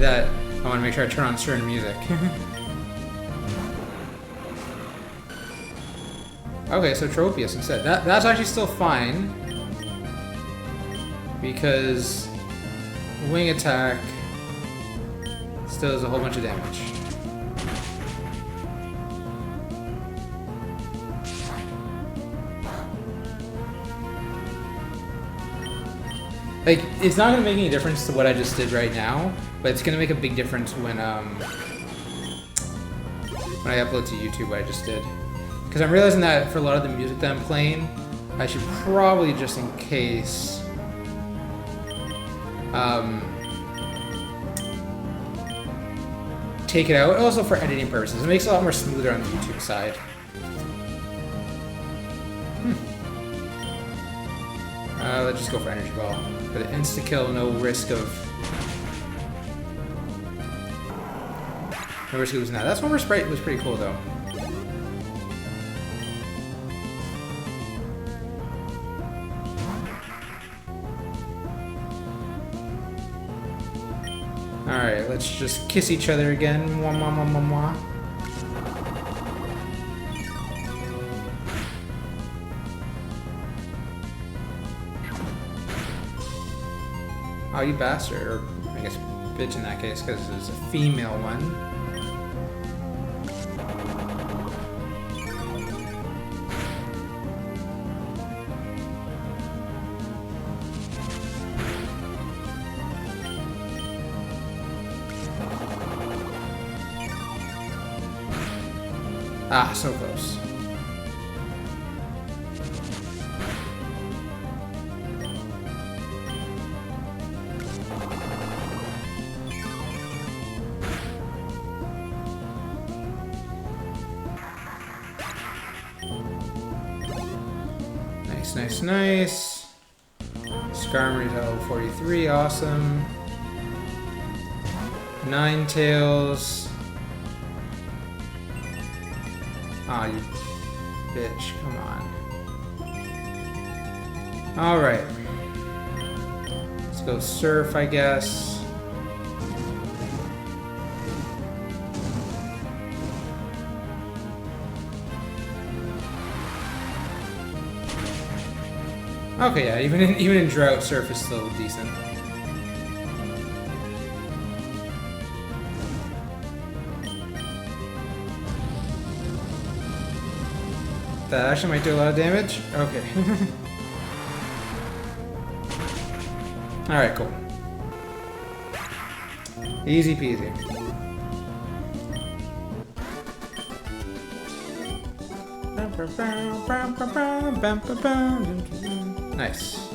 that I want to make sure I turn on certain music. Okay, so Tropius instead. That's actually still fine. Because wing attack still does a whole bunch of damage. Like, it's not gonna make any difference to what I just did right now, but it's gonna make a big difference when I upload to YouTube what I just did. Because I'm realizing that for a lot of the music that I'm playing, I should probably, just in case, take it out. Also for editing purposes. It makes it a lot more smoother on the YouTube side. Let's just go for Energy Ball. For the insta-kill, no risk of losing that. That Swimmer Sprite was pretty cool though. Alright, let's just kiss each other again. Mwah, mwah, mwah, mwah, mwah. Oh, you bastard. Or, I guess, bitch in that case, because it's a female one. Ah, so close. Nice, nice, nice. Skarmory's level 43, awesome. Ninetales. Aw, you bitch, come on. Alright. Let's go Surf, I guess. Okay, yeah, even in Drought, Surf is still decent. That actually might do a lot of damage. Okay. Alright, cool. Easy peasy. Nice.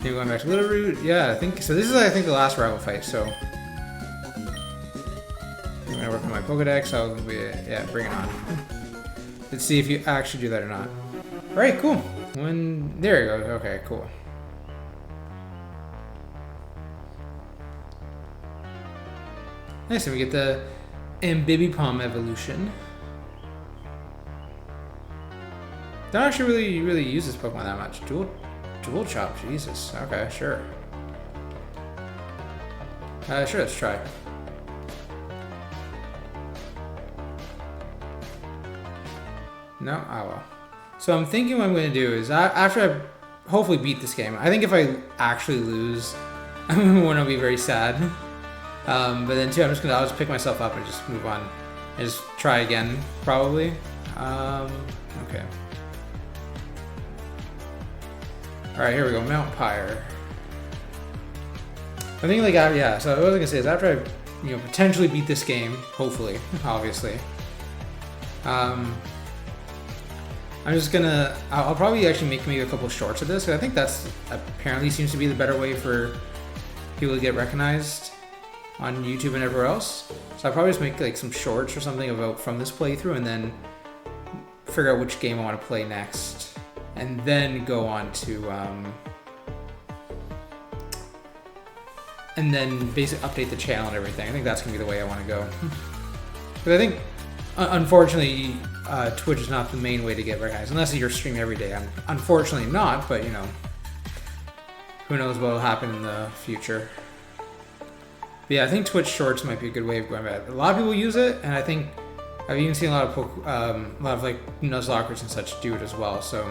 Maybe going back to Little Root. Yeah, I think so. This is, I think, the last rival fight, so I'm gonna work on my Pokedex. I'll be, yeah, bring it on. Let's see if you actually do that or not. Alright, cool. There you go. Okay, cool. Nice, and we get the Ambibipom evolution. Don't actually really use this Pokemon that much. Dual Chop, Jesus. Okay, sure. Sure, let's try. No? Oh well. So I'm thinking what I'm going to do is, after I hopefully beat this game, I think if I actually lose, I'm going to be very sad. But then too, I'll just pick myself up and just move on. And just try again, probably. Okay. Alright, here we go, Mount Pyre. I think, like, yeah, so what I was gonna say is after I, potentially beat this game, hopefully, obviously, I'm just gonna, I'll probably actually make maybe a couple shorts of this, because I think that's apparently seems to be the better way for people to get recognized on YouTube and everywhere else. So I'll probably just make like some shorts or something about from this playthrough, and then figure out which game I want to play next. And then go on to, and then basically update the channel and everything. I think that's gonna be the way I want to go. But I think, unfortunately, Twitch is not the main way to get recognized, unless you're streaming every day. I'm unfortunately not, but who knows what will happen in the future. But yeah, I think Twitch Shorts might be a good way of going about it. A lot of people use it, and I think I've even seen a lot of like Nuzlockers and such do it as well. So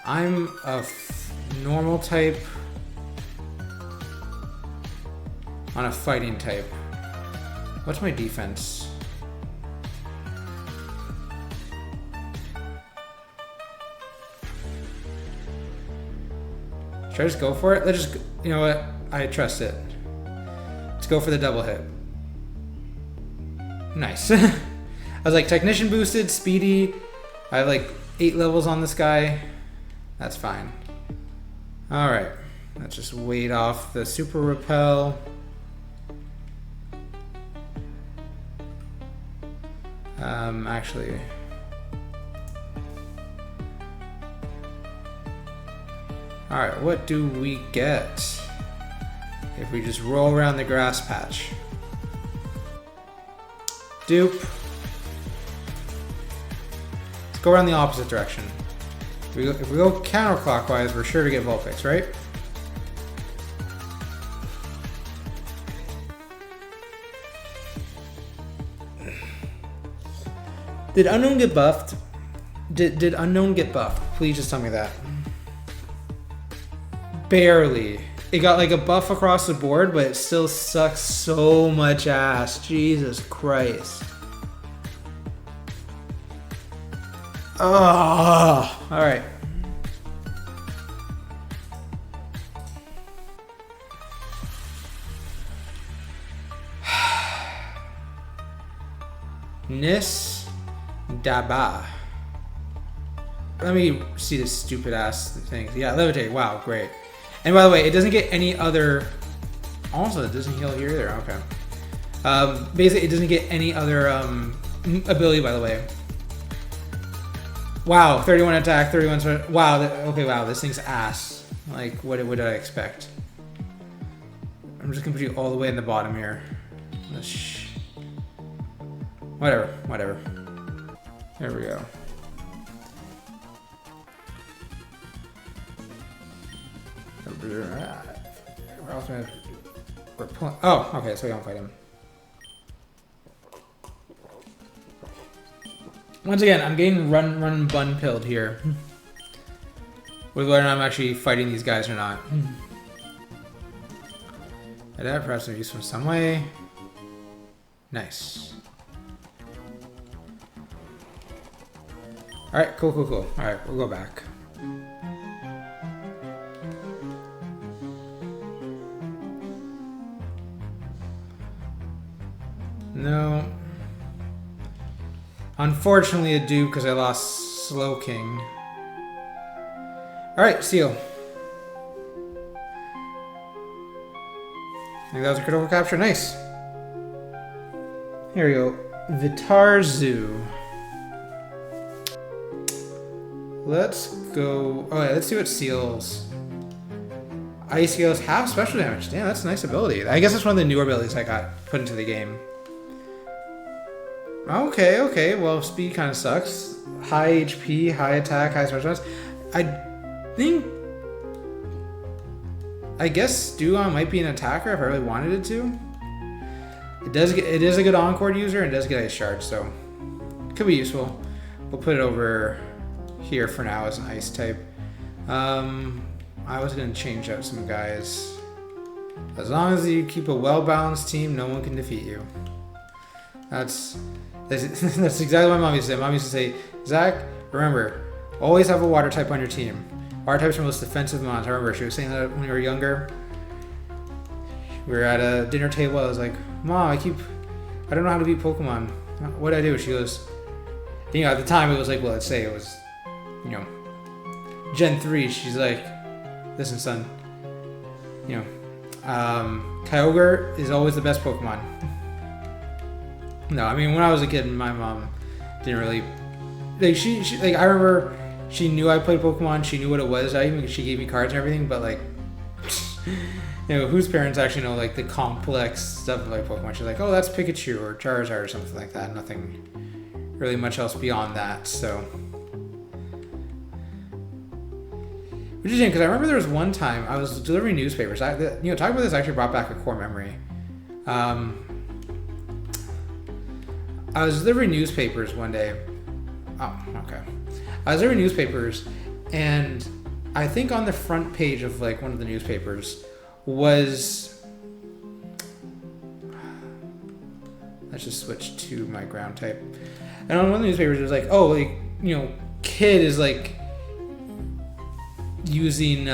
I'm a normal type on a fighting type. What's my defense? Should I just go for it? Let's just, you know what? I trust it. Let's go for the double hit. Nice. I was like, technician boosted, speedy. I have like 8 levels on this guy. That's fine. All right. Let's just wait off the super repel. Actually. All right, what do we get if we just roll around the grass patch? Dupe. Let's go around the opposite direction. If we go counterclockwise, we're sure to get Vulpix, right? Did Unknown get buffed? Did Unknown get buffed? Please just tell me that. Barely. It got like a buff across the board, but it still sucks so much ass. Jesus Christ. Oh, all right. Nis Daba. Let me see this stupid ass thing. Yeah, levitate. Wow, great. And by the way, it doesn't get any other. Also, it doesn't heal here either. Okay. Basically, it doesn't get any other ability. By the way. Wow, 31 attack, 31. Wow. Okay. Wow. This thing's ass. Like, what did I expect? I'm just gonna put you all the way in the bottom here. Whatever. There we go. Oh, okay, so we don't fight him. Once again, I'm getting run bun pilled here. With whether or not I'm actually fighting these guys or not. That perhaps some use from some way. Nice. Alright, cool. Alright, we'll go back. No. Unfortunately a dupe because I lost Slow King. Alright, Seal. I think that was a critical capture. Nice. Here we go. Vitarzu. Let's go. Oh yeah, let's see what Seals. Ice Seals half special damage. Damn, that's a nice ability. I guess that's one of the newer abilities I got put into the game. Okay. Well, speed kind of sucks. High HP, high attack, high special defense. I guess Dewgong might be an attacker if I really wanted it to. It is a good Encore user and it does get Ice Shard, so it could be useful. We'll put it over here for now as an ice type. I was gonna change out some guys. As long as you keep a well-balanced team, no one can defeat you. That's exactly what Mom used to say. Mom used to say, Zach, remember, always have a water type on your team. Water types are the most defensive mons. I remember she was saying that when we were younger. We were at a dinner table. I was like, Mom, I don't know how to beat Pokemon. What do I do? She goes, you know, at the time it was like, well, let's say it was, you know, Gen 3. She's like, listen, son, you know, Kyogre is always the best Pokemon. No, I mean, when I was a kid, my mom didn't really, like, she like, I remember she knew I played Pokemon, she knew what it was, she gave me cards and everything, but like, you know, whose parents actually know like the complex stuff of like Pokemon? She's like, oh, that's Pikachu or Charizard or something like that. Nothing really much else beyond that, so. Which is interesting because I remember there was one time I was delivering newspapers. Talking about this actually brought back a core memory. I was delivering newspapers one day. Oh, okay. I was delivering newspapers, and I think on the front page of like one of the newspapers was. Let's just switch to my ground type. And on one of the newspapers, it was like, oh, like, kid is like using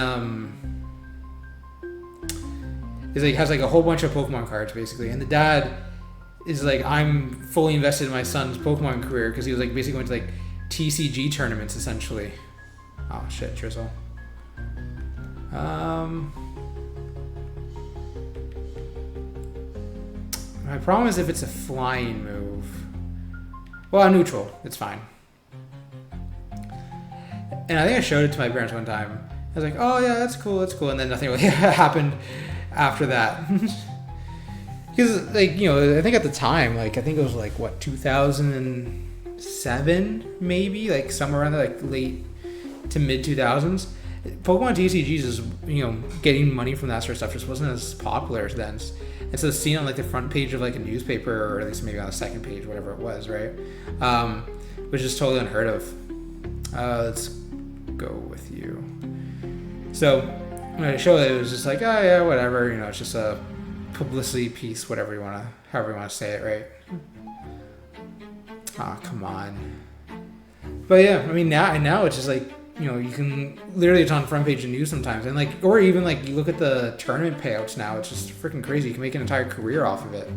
has like a whole bunch of Pokemon cards basically, and the dad is like, I'm fully invested in my son's Pokemon career because he was like basically going to like TCG tournaments essentially. Oh shit, Drizzle. My problem is if it's a flying move. Well, neutral, it's fine. And I think I showed it to my parents one time. I was like, oh yeah, that's cool. And then nothing really happened after that. Because like, I think at the time, like, I think it was like, what, 2007 maybe? Like somewhere around there, like late to mid 2000s. Pokemon TCGs is, getting money from that sort of stuff just wasn't as popular then. And so seeing on like the front page of like a newspaper, or at least maybe on the second page, whatever it was, right? Which is totally unheard of. Let's go with you. So when I showed it was just like, oh yeah, whatever, it's just a publicity piece, however you want to say it, right? Oh, come on. But yeah, I mean, now it's just like, you can literally, it's on front page of news sometimes, and like, or even like you look at the tournament payouts now, it's just freaking crazy. You can make an entire career off of it,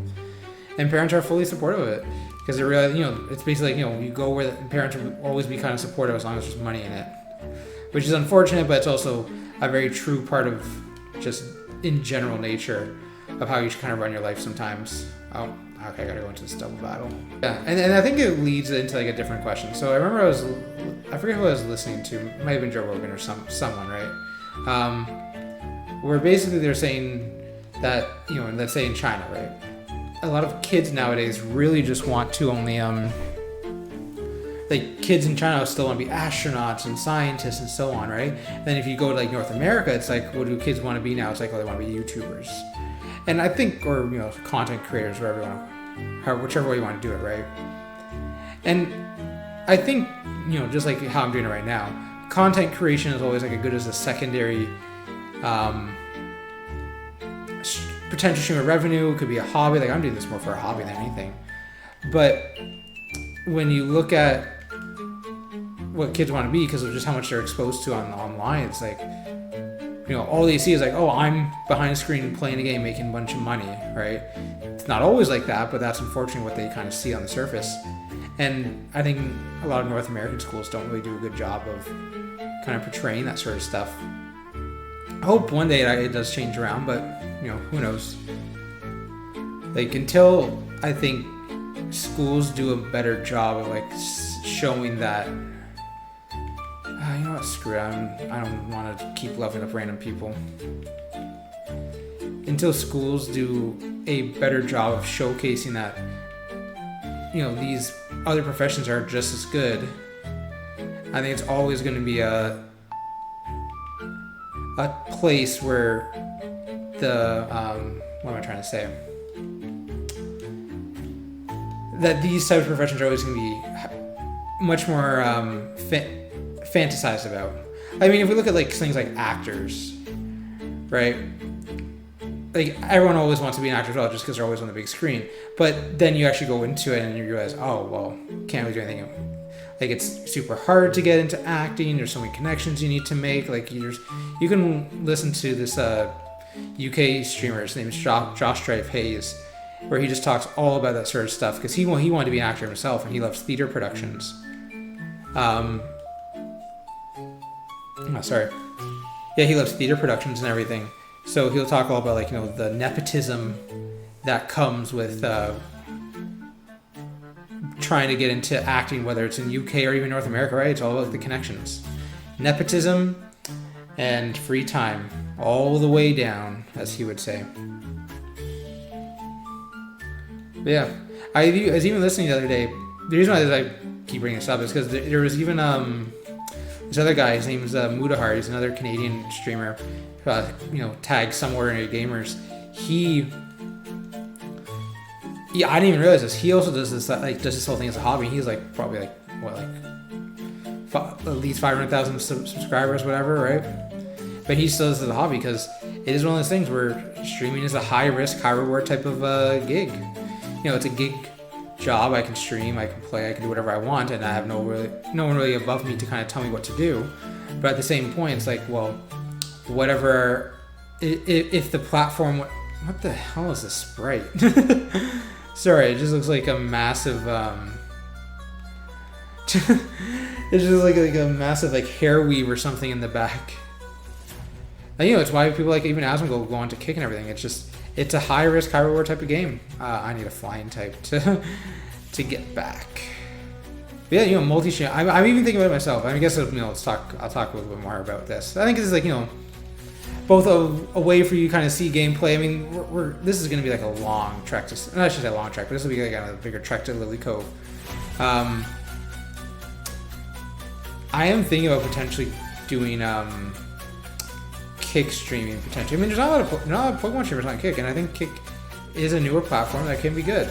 and parents are fully supportive of it because they realize, it's basically like, you go where the parents will always be kind of supportive as long as there's money in it, which is unfortunate, but it's also a very true part of just in general nature of how you should kind of run your life sometimes. Oh, okay, I gotta go into this double battle. Yeah, and I think it leads into like a different question. So I remember I forget who I was listening to. It might have been Joe Rogan or someone, right? Where basically they're saying that, and let's say in China, right? A lot of kids nowadays really just want to only, like kids in China still want to be astronauts and scientists and so on, right? Then if you go to like North America, it's like, what do kids want to be now? It's like, oh, they want to be YouTubers. And I think, or, content creators, whichever way you want to do it, right? And I think, just like how I'm doing it right now, content creation is always like as good as a secondary potential stream of revenue. It could be a hobby. Like I'm doing this more for a hobby than anything. But when you look at what kids want to be because of just how much they're exposed to online, it's like, all they see is like, oh, I'm behind a screen playing a game, making a bunch of money, right? It's not always like that, but that's unfortunately what they kind of see on the surface. And I think a lot of North American schools don't really do a good job of kind of portraying that sort of stuff. I hope one day it does change around, but, who knows? Like, until I think schools do a better job of, like, showing that, you know what, screw it, I don't want to keep loving up random people. Until schools do a better job of showcasing that, these other professions are just as good, I think it's always going to be a place where the, what am I trying to say? That these types of professions are always going to be much more fantasized about. I mean, if we look at like things like actors, right? Like everyone always wants to be an actor as well, just because they're always on the big screen. But then you actually go into it and you realize, oh well, can't really do anything. Like it's super hard to get into acting. There's so many connections you need to make. Like you can listen to this UK streamer. His name is Josh Strife Hayes, where he just talks all about that sort of stuff because he wanted to be an actor himself and he loves theater productions. He loves theater productions and everything. So he'll talk all about like, the nepotism that comes with trying to get into acting, whether it's in UK or even North America, right? It's all about the connections. Nepotism and free time all the way down, as he would say. But yeah, I was even listening the other day. The reason why I keep bringing this up is because there was even this other guy, his name is Mudahar. He's another Canadian streamer, you know, tagged somewhere in gamers. Yeah, I didn't even realize this. He also does this, like, does this whole thing as a hobby. He's like probably like what, like at least 500,000 subscribers, whatever, right? But he still does it as a hobby because it is one of those things where streaming is a high risk, high reward type of gig. You know, it's a gig job. I can stream, I can play, I can do whatever I want, and I have no one really above me to kind of tell me what to do. But at the same point, it's like, well, whatever. If the platform, what the hell is this sprite? Sorry, it just looks like a massive, it's just like a massive like hair weave or something in the back. And, you know, it's why people like even Asmon go on to Kick and everything. It's just, it's a high risk, high reward type of game. I need a flying type to get back. But yeah, you know, multi-stream. I'm even thinking about it myself. I guess, you know, I'll talk a little bit more about this. I think this is like, you know, both a way for you to kind of see gameplay. I mean, this is going to be like a long trek to, no, I should say a long trek, but this will be like a bigger trek to Lily Cove. I am thinking about potentially doing Kick streaming potentially. I mean, there's not a lot of Pokemon streamers on Kick, and I think Kick is a newer platform that can be good.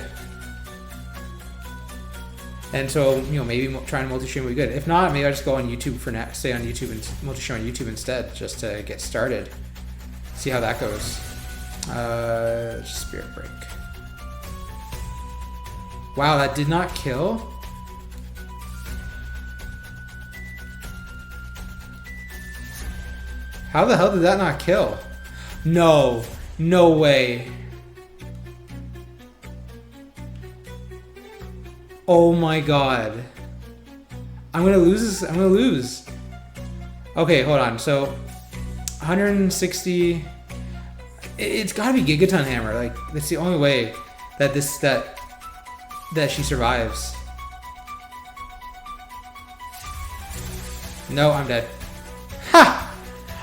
And so, you know, maybe trying to multi-stream would be good. If not, maybe I just go on YouTube for now, stay on YouTube and multi-stream on YouTube instead, just to get started. See how that goes. Spirit Break. Wow, that did not kill? How the hell did that not kill? No. No way. Oh my god. I'm gonna lose this. I'm gonna lose. Okay, hold on. So, 160. It's gotta be Gigaton Hammer. Like, that's the only way that that she survives. No, I'm dead. Ha!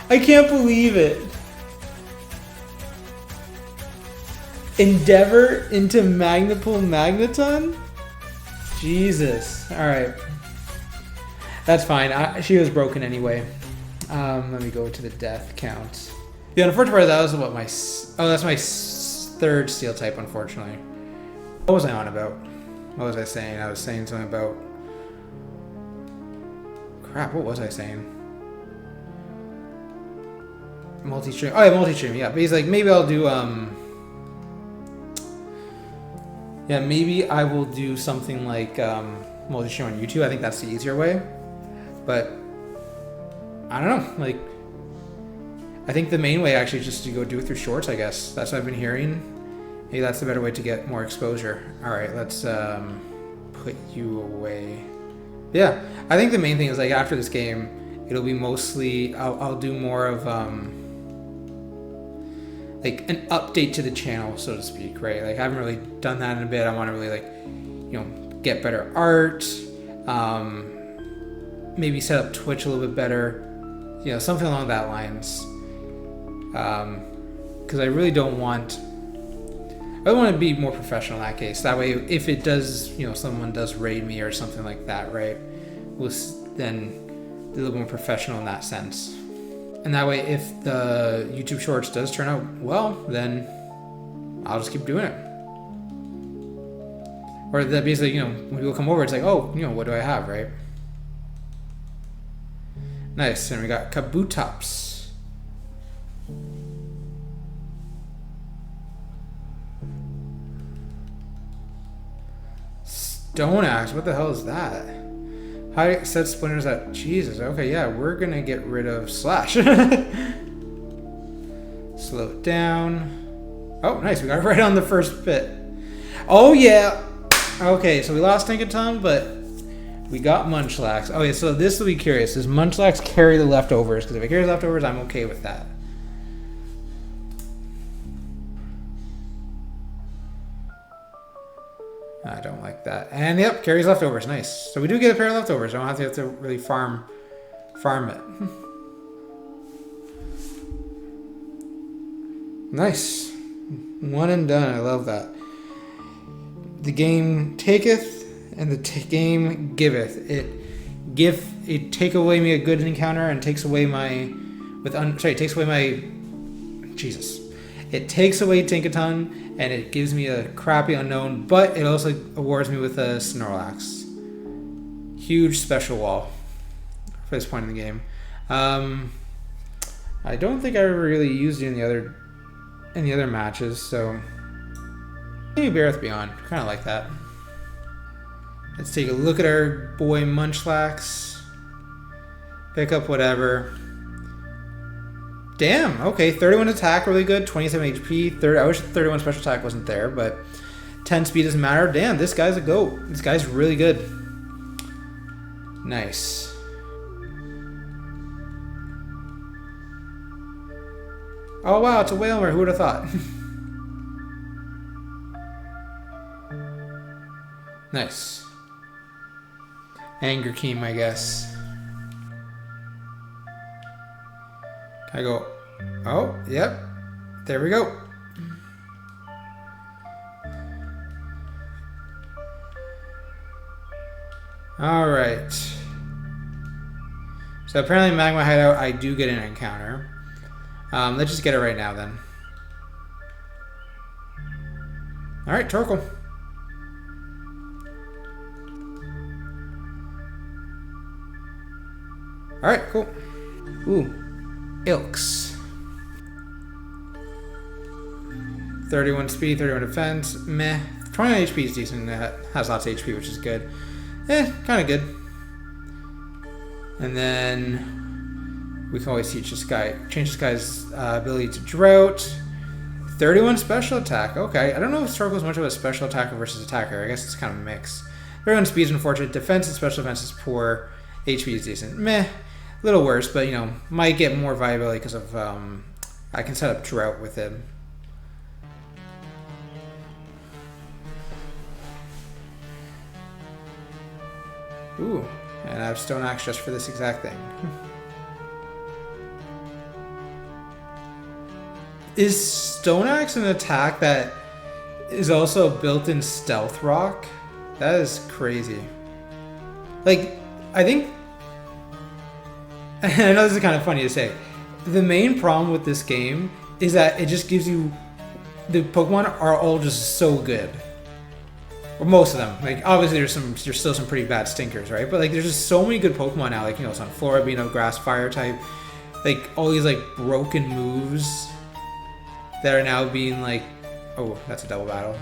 I can't believe it. Endeavor into Magnapul Magneton? Jesus. Alright. That's fine. She was broken anyway. Let me go to the death count. The unfortunate part, that was what my... Oh, that's my third steel type, unfortunately. What was I on about? What was I saying? I was saying something about... Crap, what was I saying? Multi-stream. Oh yeah, multi-stream, yeah. But he's like, maybe I'll do, yeah, maybe I will do something like, multi-stream on YouTube. I think that's the easier way. But, I don't know, like, I think the main way actually is just to go do it through shorts, I guess. That's what I've been hearing. Maybe that's the better way to get more exposure. Alright, let's, put you away. Yeah, I think the main thing is, like, after this game, it'll be mostly, I'll do more of, like an update to the channel, so to speak, right? Like I haven't really done that in a bit. I want to really like, you know, get better art, maybe set up Twitch a little bit better, you know, something along that lines. Because I really don't want, I want to be more professional in that case. That way, if it does, you know, someone does raid me or something like that, right? We'll then be a little more professional in that sense. And that way, if the YouTube Shorts does turn out well, then I'll just keep doing it. Or that basically, you know, when people come over, it's like, oh, you know, what do I have, right? Nice, and we got Kabutops. Stone Axe, what the hell is that? High set splinters at Jesus. Okay, yeah, we're gonna get rid of Slash. Slow it down. Oh, nice. We got it right on the first bit. Oh yeah. Okay, so we lost Tinkaton, but we got Munchlax. Oh yeah, so this will be curious. Does Munchlax carry the leftovers? Because if it carries leftovers, I'm okay with that. I don't like that. And yep, carries leftovers. Nice. So we do get a pair of leftovers. I don't have to really farm it. Nice. One and done. I love that. The game taketh and the game giveth. It take away me a good encounter and takes away my it takes away my Jesus. It takes away Tinkaton and it gives me a crappy unknown, but it also awards me with a Snorlax. Huge special wall for this point in the game. I don't think I ever really used it in the other matches, so maybe Beareth Beyond. Kind of like that. Let's take a look at our boy Munchlax. Pick up whatever. Damn, okay, 31 attack, really good, 27 HP. I wish 31 special attack wasn't there, but 10 speed doesn't matter. Damn, this guy's a goat. This guy's really good. Nice. Oh wow, it's a Wailmer, who would have thought? Nice. Anger Keem, I guess. I go, oh, yep, there we go. All right. So apparently Magma Hideout, I do get an encounter. Let's just get it right now then. All right, Torkoal. All right, cool. Ooh. Ilks. 31 speed, 31 defense, meh. 29 HP is decent, it has lots of HP, which is good. Kind of good. And then we can always change this guy's ability to Drought. 31 special attack, okay. I don't know if Torkoal is much of a special attacker versus attacker. I guess it's kind of a mix. 31 speed is unfortunate, defense and special defense is poor, HP is decent, meh. A little worse, but you know, might get more viability because of I can set up Drought with him. Ooh, and I have Stone Axe just for this exact thing. Is Stone Axe an attack that is also built in Stealth Rock? That is crazy. Like, I think. And I know this is kind of funny to say. The main problem with this game is that it just gives you... The Pokemon are all just so good. Or most of them. Like, obviously there's still some pretty bad stinkers, right? But like, there's just so many good Pokemon now. Like, you know, Sunflora being a grass fire type. Like, all these like broken moves that are now being like... Oh, that's a double battle.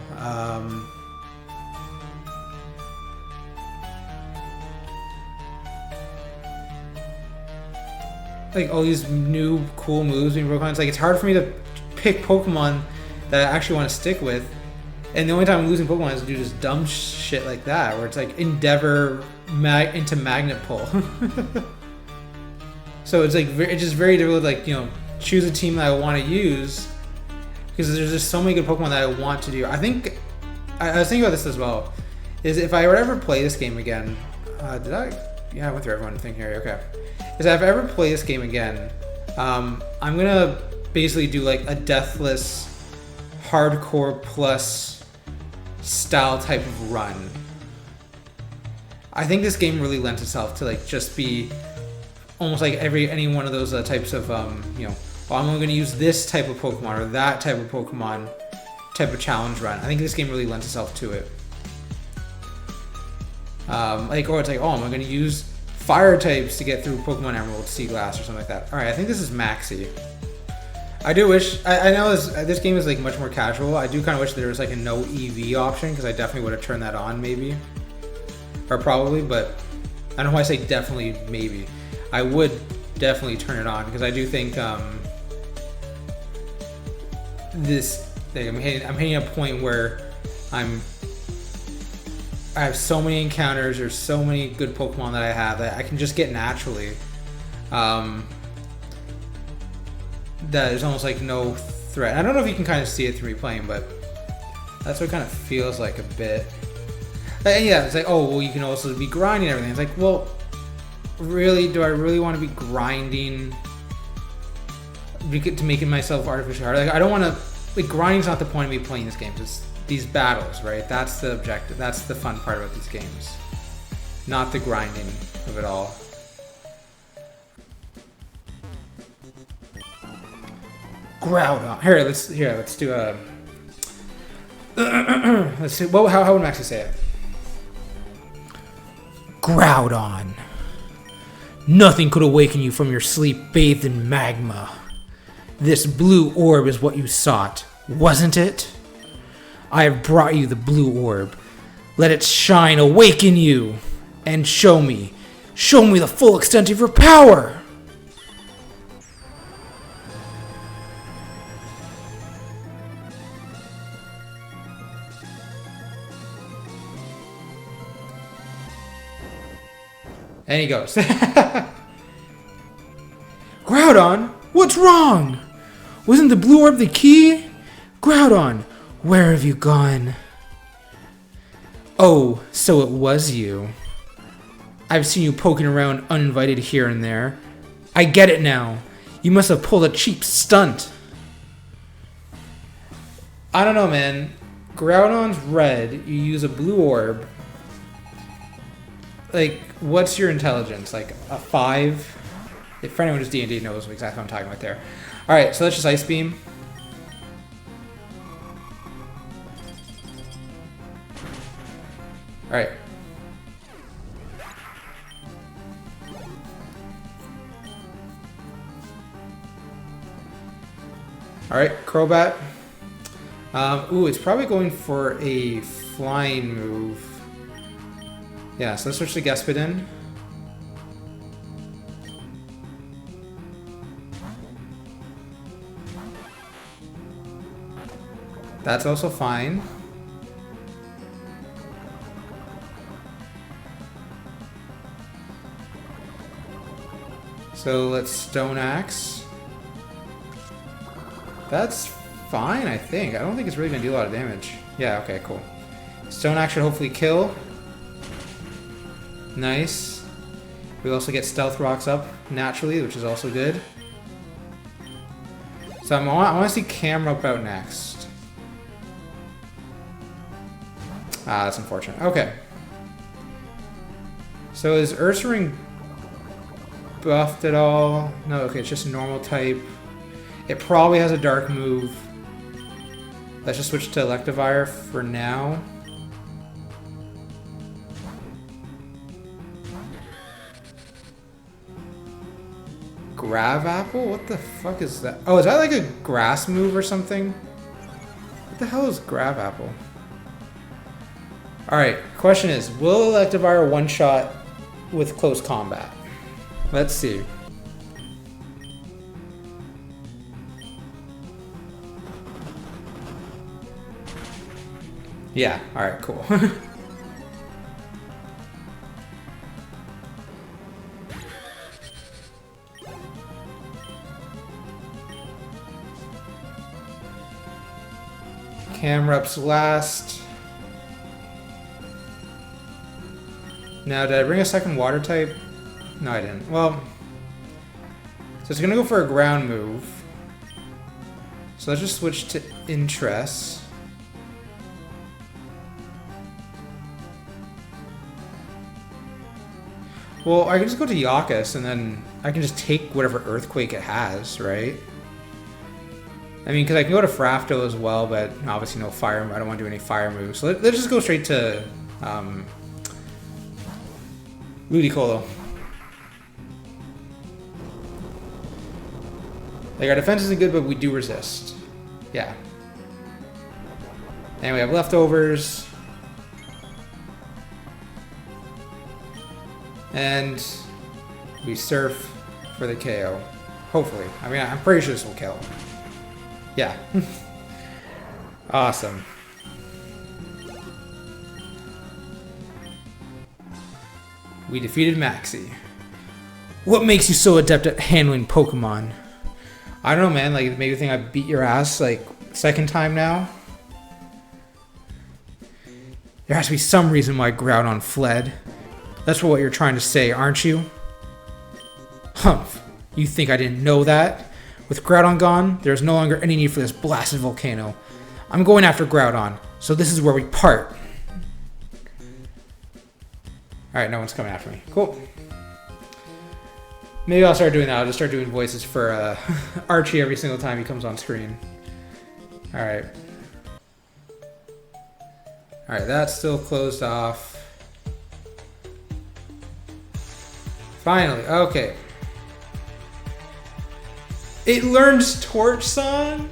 Like all these new cool moves being broken. It's like it's hard for me to pick Pokemon that I actually want to stick with, and the only time I'm losing Pokemon is to do this dumb shit like that, where it's like Endeavor into Magnet Pull. So it's like it's just very difficult to, like, you know, choose a team that I want to use because there's just so many good Pokemon that I want to do. I think I was thinking about this as well. Is if I ever play this game again, did I? Yeah, I went through everyone thing here. Okay. Is if I ever play this game again, I'm gonna basically do like a deathless, hardcore plus style type of run. I think this game really lends itself to like just be almost like any one of those types of you know, oh, I'm only gonna use this type of Pokemon or that type of Pokemon type of challenge run. I think this game really lends itself to it. Like, or it's like, oh, I'm gonna use fire types to get through Pokemon Emerald, SEAGLASS, or something like that. Alright, I think this is Maxi. I do wish, I know this game is like much more casual. I do kind of wish there was like a no EV option, because I definitely would have turned that on maybe. Or probably, but I don't know why I say definitely maybe. I would definitely turn it on, because I do think this thing, I'm hitting a point where I have so many encounters, there's so many good Pokemon that I have that I can just get naturally. That there's almost like no threat. I don't know if you can kind of see it through me playing, but that's what it kind of feels like a bit. And yeah, it's like, oh, well, you can also be grinding and everything. It's like, well, really, do I really want to be grinding to making myself artificially hard? Like, I don't want to, like, grinding's not the point of me playing this game. It's these battles, right? That's the objective. That's the fun part about these games. not the grinding of it all. Groudon. Let's do a. Let's see. Well, how would Maxie say it? Groudon. Nothing could awaken you from your sleep bathed in magma. This blue orb is what you sought, wasn't it? I have brought you the blue orb. Let its shine awaken you, and show me the full extent of your power. And he goes. Groudon, what's wrong? Wasn't the blue orb the key? Groudon, where have you gone? Oh, so it was you. I've seen you poking around uninvited here and there. I get it now. You must have pulled a cheap stunt. I don't know, man. Groudon's red. You use a blue orb. Like, what's your intelligence? Like a 5? For anyone who's D&D knows exactly what I'm talking about there. Alright, so let's just Ice Beam. Alright. Alright, Crobat. Ooh, it's probably going for a flying move. Yeah, so let's switch to Gespidin. That's also fine. So let's Stone Axe. That's fine, I think. I don't think it's really going to do a lot of damage. Yeah, okay, cool. Stone Axe should hopefully kill. Nice. We also get Stealth Rocks up naturally, which is also good. So I want to see Camerupt out next. Ah, that's unfortunate. Okay. So is Ursaring buffed at all? No, okay, it's just normal type. It probably has a dark move. Let's just switch to Electivire for now. Grav Apple? What the fuck is that? Oh, is that like a grass move or something? What the hell is Grav Apple? Alright, question is, will Electivire one-shot with close combat? Let's see. Yeah, alright, cool. Camrupt's last. Now, did I bring a second water type? No, I didn't. Well, so it's gonna go for a ground move. So let's just switch to Interest. Well, I can just go to Yakus and then I can just take whatever Earthquake it has, right? I mean, because I can go to Frafto as well, but obviously no fire. I don't want to do any fire moves. So let's just go straight to Ludicolo. Like, our defense isn't good, but we do resist. Yeah. And we have leftovers. And we surf for the KO. Hopefully. I mean, I'm pretty sure this will kill. Yeah. Awesome. We defeated Maxie. What makes you so adept at handling Pokemon? I don't know, man. Like, maybe you think I beat your ass, like, second time now? There has to be some reason why Groudon fled. That's what you're trying to say, aren't you? Humph. You think I didn't know that? With Groudon gone, there's no longer any need for this blasted volcano. I'm going after Groudon, so this is where we part. Alright, no one's coming after me. Cool. Maybe I'll start doing that. I'll just start doing voices for Archie every single time he comes on screen. Alright. Alright, that's still closed off. Finally, okay. It learns Torch Song?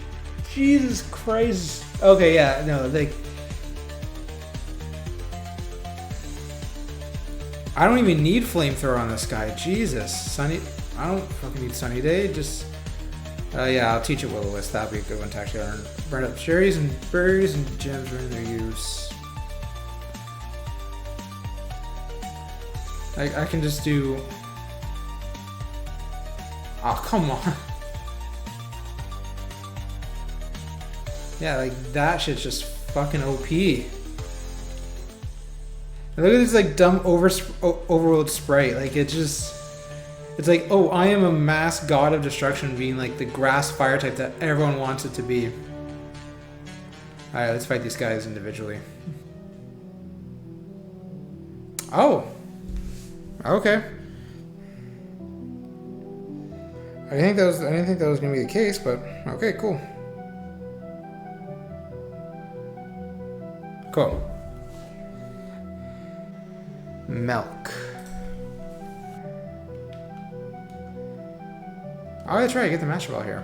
Jesus Christ. Okay, yeah, no, like... I don't even need Flamethrower on this guy. Jesus. Sunny... I don't fucking need Sunny Day. Just... yeah, I'll teach it Will-O-Wisp. That'd be a good one to actually learn. Burn up cherries and berries and gems are in their use. I can just do... Oh, come on. Yeah, like, that shit's just fucking OP. And look at this, like, dumb overworld sprite. Like, it just... It's like, oh, I am a mass god of destruction being, like, the grass fire type that everyone wants it to be. Alright, let's fight these guys individually. Oh! Okay. I didn't think that was gonna be the case, but okay, cool. Cool. Milk. Oh, that's right, I get the Master Ball here.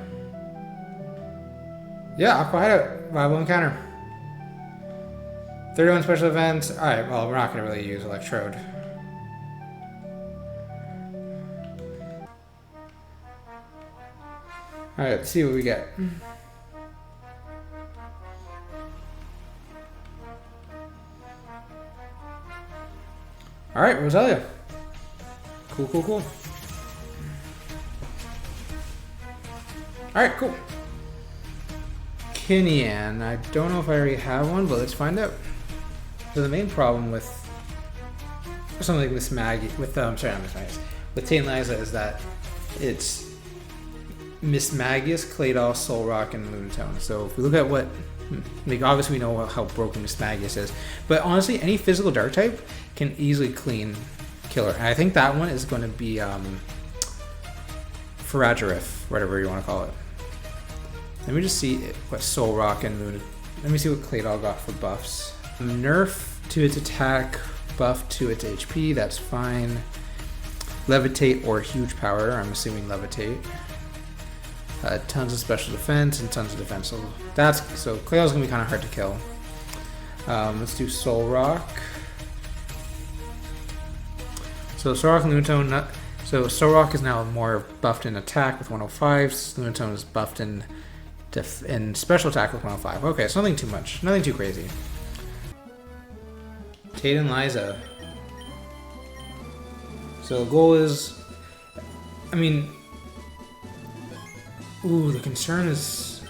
Yeah, Aqua Hideout. Viable encounter. 31 special events. Alright, well, we're not gonna really use Electrode. Alright, let's see what we get. Alright, Roselia. Cool, cool, cool. Alright, cool. Kinyan. I don't know if I already have one, but let's find out. So the main problem with something like Miss Maggie, with, sorry, not Miss Maggie, with Tayliza is that it's Miss Magius, Claydol, Solrock, and Lunatone. So if we look at what, like obviously we know how broken Miss Magius is, but honestly any physical dark type can easily clean killer. And I think that one is going to be Faragirif, whatever you want to call it. Let me just see what Solrock and Luna, let me see what Claydol got for buffs. Nerf to its attack, buff to its HP, that's fine. Levitate or huge power, I'm assuming Levitate. Tons of special defense and tons of defense. So Claydol's gonna be kind of hard to kill. Let's do Solrock. So Solrock and Lunatone. So Solrock is now more buffed in attack with 105. Lunatone is buffed in special attack with 105. Okay, so nothing too much, nothing too crazy. Tate and Liza. So the goal is, I mean. Ooh, the concern is...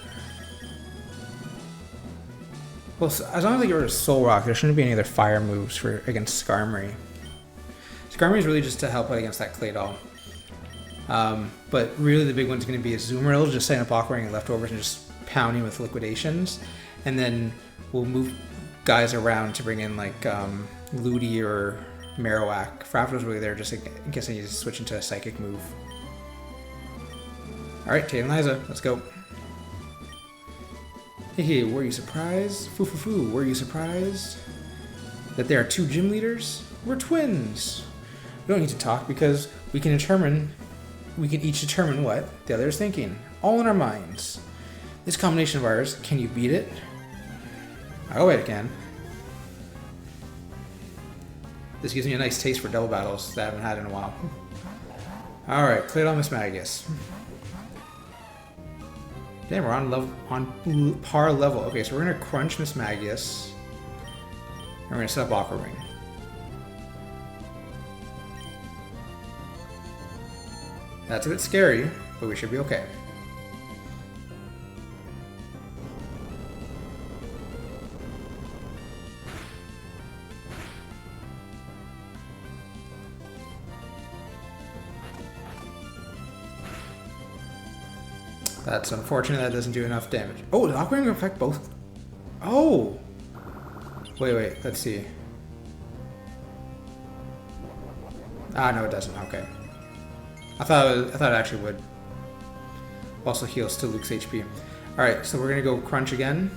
Well, as long as I get rid of Solrock, there shouldn't be any other fire moves against Skarmory. Skarmory is really just to help out against that Claydol. But really the big one's going to be a Azumarill, just setting up Aqua Ring and leftovers and just pounding with liquidations. And then we'll move guys around to bring in like Ludi or Marowak. Frapto's really there just in case I need to switch into a Psychic move. Alright, Tate and Liza, let's go. Hey, were you surprised? Foo, were you surprised that there are two gym leaders? We're twins. We don't need to talk because we can each determine what the other is thinking. All in our minds. This combination of ours, can you beat it? Oh wait, I can. This gives me a nice taste for double battles that I haven't had in a while. Alright, Claydol, Miss Magius. Damn, we're on par level. Okay, so we're gonna crunch Miss Magius. And we're gonna set up Aqua Ring. That's a bit scary, but we should be okay. That's unfortunate that doesn't do enough damage. Oh, the Aqua Ring will affect both? Oh! Wait, let's see. Ah, no, it doesn't. Okay. I thought it actually would. Also heals to Luke's HP. All right, so we're gonna go crunch again.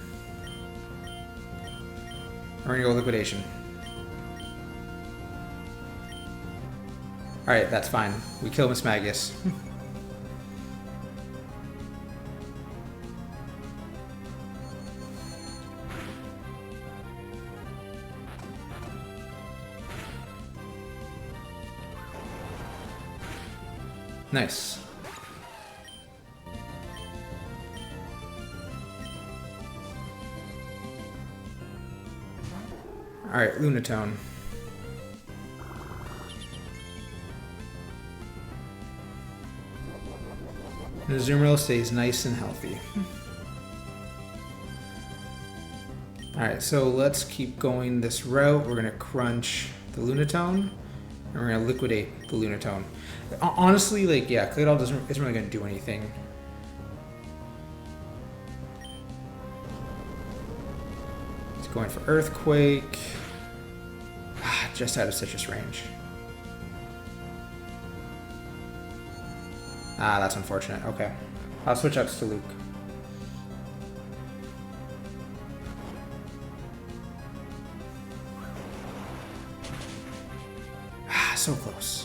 We're gonna go liquidation. All right, that's fine. We kill Miss Magius. Nice. Alright, Lunatone. Nuzlocke stays nice and healthy. Alright, so let's keep going this route. We're going to crunch the Lunatone, and we're going to liquidate the Lunatone. Honestly, like, yeah, Claydol isn't really going to do anything. It's going for Earthquake. Just out of citrus range. Ah, that's unfortunate. Okay. I'll switch outs to Luke. Ah, so close.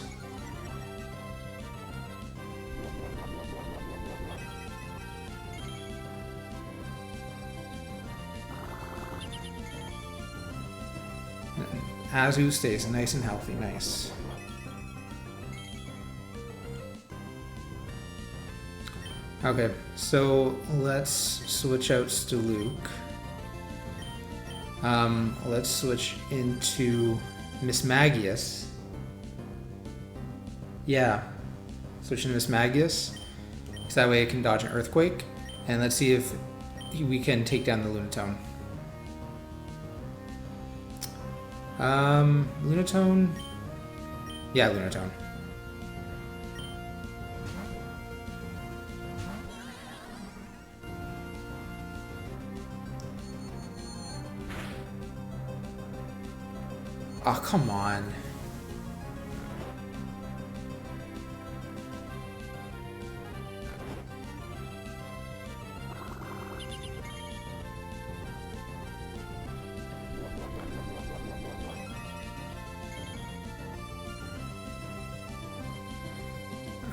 Azu stays nice and healthy. Nice. Okay, so let's switch out to Luke. Let's switch into Miss Magius. Yeah, switch into Miss Magius, so that way it can dodge an Earthquake. And let's see if we can take down the Lunatone. Lunatone? Yeah, Lunatone. Oh, come on.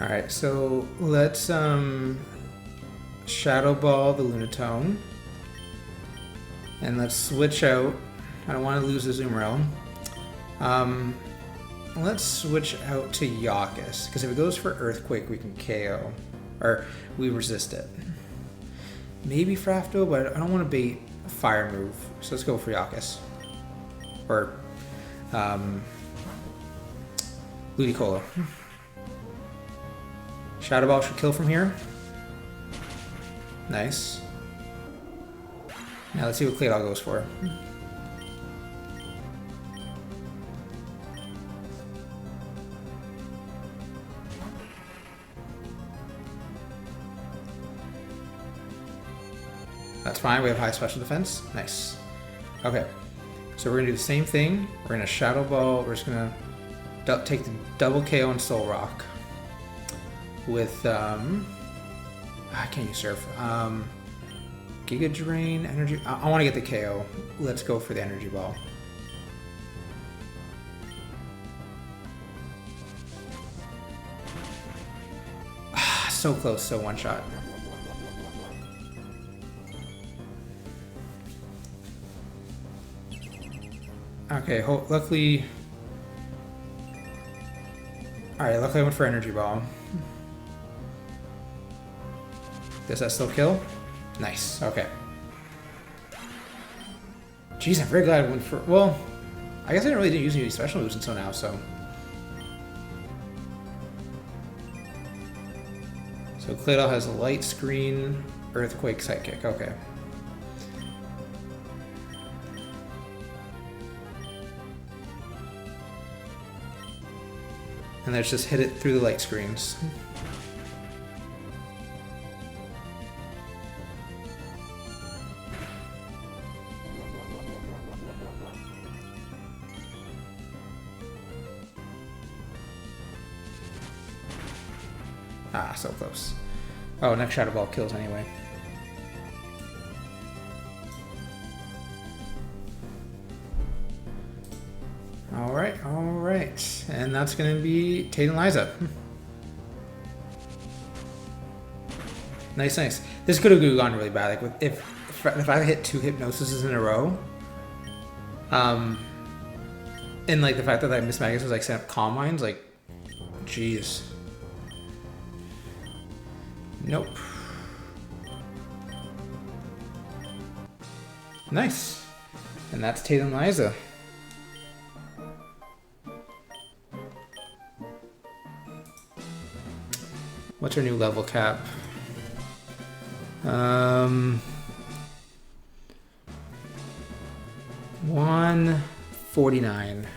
Alright, so let's Shadow Ball the Lunatone. And let's switch out. I don't want to lose the Azumarill. Let's switch out to Yawkus, because if it goes for Earthquake, we can KO. Or we resist it. Maybe Frafto, but I don't want to bait a fire move. So let's go for Yawkus. Or Ludicolo. Shadow Ball should kill from here. Nice. Now let's see what Claydol goes for. That's fine, we have high special defense. Nice. Okay, so we're gonna do the same thing. We're gonna Shadow Ball, we're just gonna take the double KO on Soul Rock. With, I can't use Surf. Giga Drain, Energy, I wanna get the KO. Let's go for the Energy Ball. So close, so one shot. Okay, luckily... Alright, luckily I went for Energy Ball. Does that still kill? Nice, okay. Jeez, I'm very glad I went for... Well, I guess I didn't use any special moves until now, so... So Claydol has a Light Screen, Earthquake, Psychic, okay. And let's just hit it through the light screens. Ah, so close. Oh, next Shadow Ball kills anyway. Alright. And that's going to be Tate and Liza. Nice. This could have gone really bad. Like if I hit 2 Hypnosises in a row, and like the fact that I missed Magus was like set up Calm Minds, like, jeez. Nope. Nice. And that's Tate and Liza. What's our new level cap? 149.